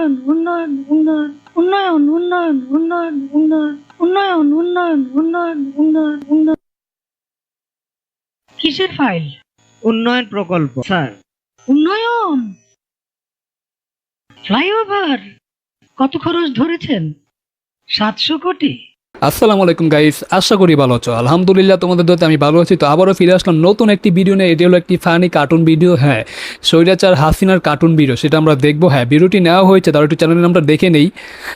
উন্নয়ন উন্নয়ন উন্নয়ন উন্নয়ন উন্নয়ন উন্নয়ন উন্নয়ন উন্নয়ন উন্নয়ন উন্নয়ন উন্নয়ন। কিসের ফাইল? উন্নয়ন প্রকল্প স্যার। উন্নয়ন ফ্লাইওভার কত খরচ ধরেছেন? 700 কোটি। আসসালামু আলাইকুম গাইস, আশা করি ভালো আছো। আলহামদুলিল্লাহ তোমাদের দোয়াতে আমি ভালো আছি। তো আবারও ফিরে আসলাম নতুন একটি ভিডিও নিয়ে। এটি হলো একটি ফানি কার্টুন ভিডিও। হ্যাঁ, স্বৈরাচার হাসিনার কার্টুন ভিডিও, সেটা আমরা দেখবো। হ্যাঁ, ভিডিওটি নেওয়া হয়েছে, তার একটু চ্যানেলের নামটা দেখে নেই।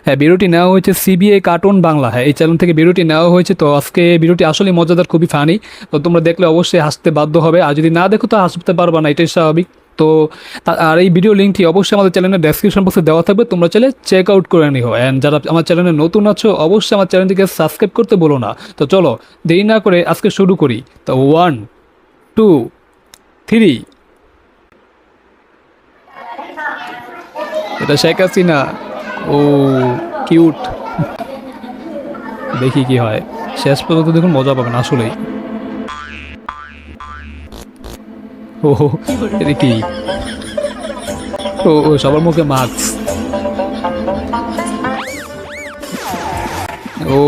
হ্যাঁ, ভিডিওটি নেওয়া হয়েছে সিবিএ কার্টুন বাংলা। হ্যাঁ, এই চ্যানেল থেকে ভিডিওটি নেওয়া হয়েছে। তো আজকে ভিডিওটি আসলে মজাদার, খুবই ফানি। তো তোমরা দেখলে অবশ্যই হাসতে বাধ্য হবে, আর যদি না দেখো তো হাসতে পারবা না, এটাই স্বাভাবিক। তো আর এই ভিডিও লিঙ্কটি অবশ্যই আমাদের চ্যানেলের ডেসক্রিপশন বক্সে দেওয়া থাকবে, তোমরা চাইলে চেক আউট করে নিও। অ্যান্ড যারা আমার চ্যানেলে নতুন আছো অবশ্যই আমার চ্যানেলটিকে সাবস্ক্রাইব করতে বলো না। তো চলো দেরি না করে আজকে শুরু করি। তো 1 2 3। এটা শেখ হাসিনা। ও কিউট। দেখি কি হয়, শেষ পর্যন্ত দেখুন মজা পাবেন আসলেই। ও এটা কি? ও সবার মুখে মাস্ক। ও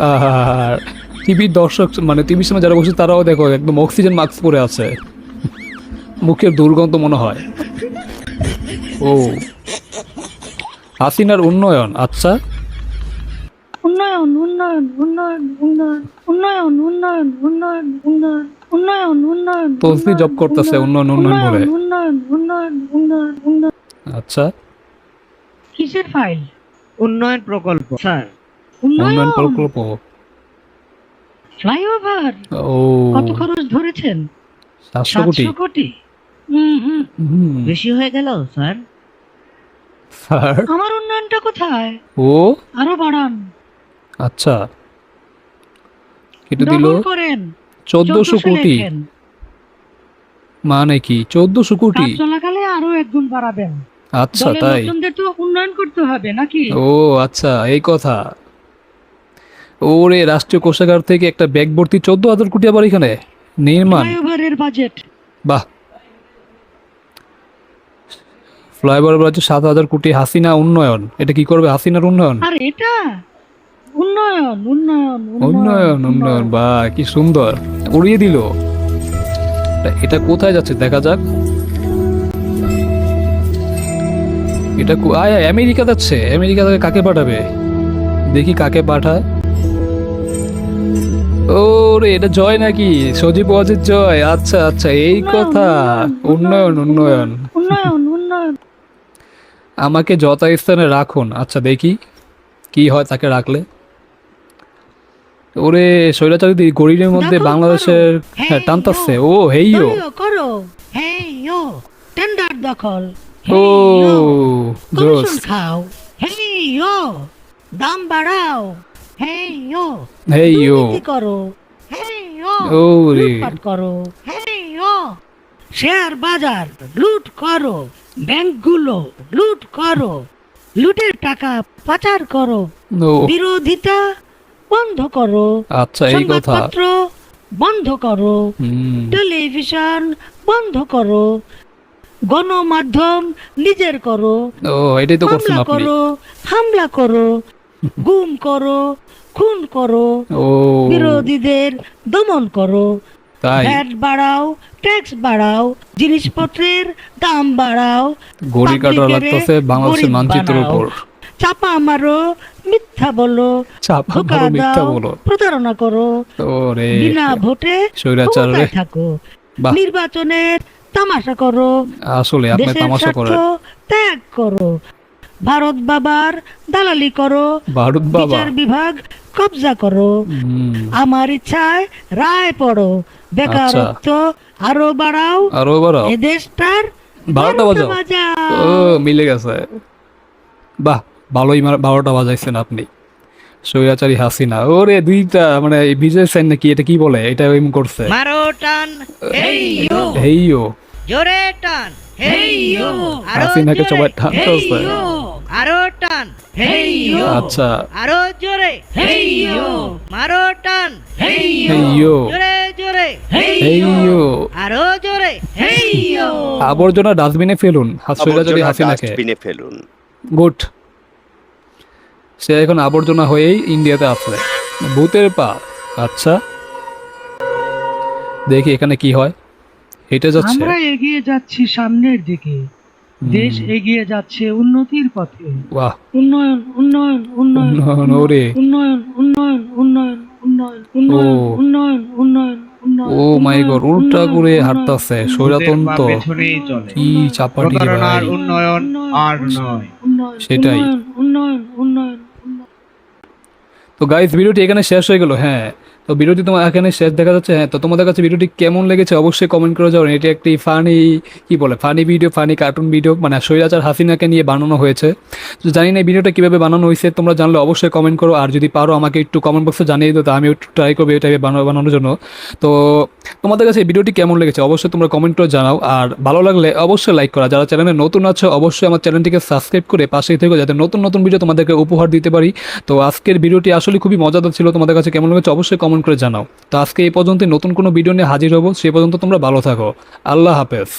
আর টিভির দর্শক, মানে টিভির সামনে যারা বসে তারাও দেখো একদম অক্সিজেন মাস্ক পরে আছে, মুখের দুর্গন্ধ মনে হয়। ও হাসিনার উন্নয়ন। আচ্ছা, উন্নয়ন উন্নয়ন উন্নয়ন উন্নয়ন উন্নয়ন উন্নয়ন উন্নয়ন উন্নয়ন উন্নয়ন উন্নয়ন তসবি জব করতেছে উন্নয়ন উন্নয়ন বলে। উন্নয়ন উন্নয়ন উন্নয়ন উন্নয়ন। আচ্ছা, কিসের ফাইল? উন্নয়ন প্রকল্প স্যার। উন্নয়ন প্রকল্প। ফ্লাইওভার ও কত খরচ ধরেছেন? 700 কোটি। 700 কোটি। বেশি হয়ে গেল স্যার। স্যার আমার উন্নয়নটা কোথায়? ও আরো বাড়ান। আচ্ছা, কেটে দিল। ডবল করেন। 1400 কোটি লেখেন। মানে কি? 1400 কোটি। কাজ চলাকালে আরো একগুণ বাড়াবেন। আচ্ছা দলের তাই। লোকজনদের তো উন্নয়ন করতে হবে নাকি? ও আচ্ছা, এই কথা। ওরে, রাষ্ট্রীয় কোষাগার থেকে একটা ব্যাগ ভর্তি 14,000 কোটি আবার এখানে নির্মাণ। ফ্লাইওভারের বাজেট। বাহ, ফ্লাইওভার বাজেট 7,000 কোটি। হাসিনা উন্নয়ন, এটা কি করবে হাসিনার উন্নয়ন? আর এটা উন্নয়ন উন্নয়ন উন্নয়ন উন্নয়ন, বাহ কি সুন্দর, উড়িয়ে দিল। এটা কোথায় যাচ্ছে দেখা যাক। এটা আমেরিকা যাচ্ছে। আমেরিকা থেকে কাকে পাঠাবে দেখি, কাকে পাঠায়। ও রে, এটা জয় নাকি? সজীব ওয়াজেদ জয়। আচ্ছা আচ্ছা, এই কথা। উন্নয়ন উন্নয়ন। উন্নয়ন উন্নয়ন। আমাকে যথাস্থানে রাখুন। আচ্ছা দেখি কি হয় তাকে রাখলে। ওরে, স্বৈরাচারী গরিবের মধ্যে দখল বাংলাদেশের করো। হ্যাঁ, টানতাছে। হেইয়ো। ও হেইয়ো। দলীয় করো। হেইয়ো। টেন্ডার দখল। ও হেইয়ো। জোস। কমিশন খাও। হেইয়ো। দাম বাড়াও। হেইয়ো। হেইয়ো। দুর্নীতি করো। হেইয়ো। ও রে, লুটপাট করো। হেইয়ো। শেয়ার বাজার লুট করো। ব্যাংকগুলো লুট করো। লুটের টাকা পাচার করো। ও বিরোধিতা বন্ধ করো। আচ্ছা এই কথা। সংবাদপত্র বন্ধ করো। হুম, টেলিভিশন বন্ধ করো। গণমাধ্যম নিজের করো। ও এটাই তো করছেন মামলা আপনি। করো, হামলা করো, গুম করো, খুন করো, ও বিরোধীদের দমন করো। তাই। ভ্যাট বাড়াও, ট্যাক্স বাড়াও, জিনিসপত্রের দাম বাড়াও, ঘড়ি কাটা পাবলিকেরে লাগতেছে বাংলাদেশের গরিব মানচিত্রের বানাও। উপর। চাপা মারো, মিথ্যা বলো, চাপা ধোঁকা মারো, মিথ্যা দাও, বলো। প্রতারণা করো, ওরে বিনা ভোটে স্বৈরাচার রে। ক্ষমতায় থাকো, বাহ, নির্বাচনের তামাশা করো, আসলে আপনি দেশের তামাশা স্বার্থ করেন। ত্যাগ করো, ভারত বাবার দালালি করো, ভারত বাবা। বিচার বিভাগ কবজা করো, হুম, আমার ইচ্ছায় রায় পড়ো, বেকারত্ব আরো বাড়াও, আরো বাড়াও। এ দেশটার 12টা বাজাও। ও মিলে গেছে। বাহ, ভালোই 12টা বাজাইছেন আপনি। স্বৈরাচারী হাসিনা। ওরে দুইটা, মানে বিজয় সেন নাকি, এটা কি বলে, এটা এম করছে। মারো টান। হেইয়ো। হেইয়ো। জোরে টান। হেইয়ো। আরো হাসিনাকে জোরে। সবাই টানতেছে। হেইয়ো। আরো টান। হেইয়ো। আচ্ছা আরো জোরে। হেইয়ো। মারো টান। হেইয়ো। হেইয়ো। জোরে জোরে হেইয়ো আরো জোরে হেইয়ো আবর্জনা ডাস্টবিনে ফেলুন স্বৈরাচারী হাসিনাকে ডাস্টবিনে ফেলুন। গুড সে এখন আবর্জনা হয়েই ইন্ডিয়াতে আছে ভূতের পা আচ্ছা দেখি এখানে কি হয় হেঁটে যাচ্ছে আমরা এগিয়ে যাচ্ছি সামনের দিকে দেশ এগিয়ে যাচ্ছে উন্নতির পথে বাহ উন্নয়ন উন্নয়ন উন্নয়ন উন্নয়ন, ওরে। উন্নয়ন উন্নয়ন উন্নয়ন উন্নয়ন উন্নয়ন উন্নয়ন উন্নয়ন উন্নয়ন ও মাই গড উল্টা করে হাঁটতাছে স্বৈরতন্ত্র পেছনেই চলে কি চাপাটি রে প্রতারণার ভাই উন্নয়ন আর নয়। সেটাই। উন্নয়ন উন্নয়ন উন্নয়ন তো গাইস ভিডিওটি এখানে শেষ হয়ে গেল হ্যাঁ তো ভিডিওটি তোমার এখানে শেষ দেখা যাচ্ছে হ্যাঁ তো তোমাদের কাছে ভিডিওটি কেমন লেগেছে অবশ্যই কমেন্ট করে যাও এটি একটি funny video funny cartoon video মানে স্বৈরাচার হাসিনাকে নিয়ে বানানো হয়েছে তো জানি না এই ভিডিওটা কীভাবে বানানো হয়েছে তোমরা জানলে অবশ্যই কমেন্ট করো আর যদি পারো আমাকে একটু কমেন্ট বক্সে জানিয়ে দিও তো আমি একটু ট্রাই করবো এই টাইপের বানানোর জন্য তো তোমাদের কাছে এই ভিডিওটি কেমন লেগেছে অবশ্যই তোমরা কমেন্ট করে জানাও আর ভালো লাগলে অবশ্যই লাইক করা যারা চ্যানেলে নতুন আছো অবশ্যই আমার চ্যানেলটিকে সাবস্ক্রাইব করে পাশেই থেকো যাতে নতুন নতুন ভিডিও তোমাদেরকে উপহার দিতে পারি তো আজকের ভিডিওটি আসলে খুবই মজাদার ছিল তোমাদের কাছে কেমন লেগেছে অবশ্যই কমেন্ট করে জানাও তো আজকে এই পর্যন্ত নতুন কোনো ভিডিও নিয়ে হাজির হবো সে পর্যন্ত তোমরা ভালো থাকো আল্লাহ হাফেজ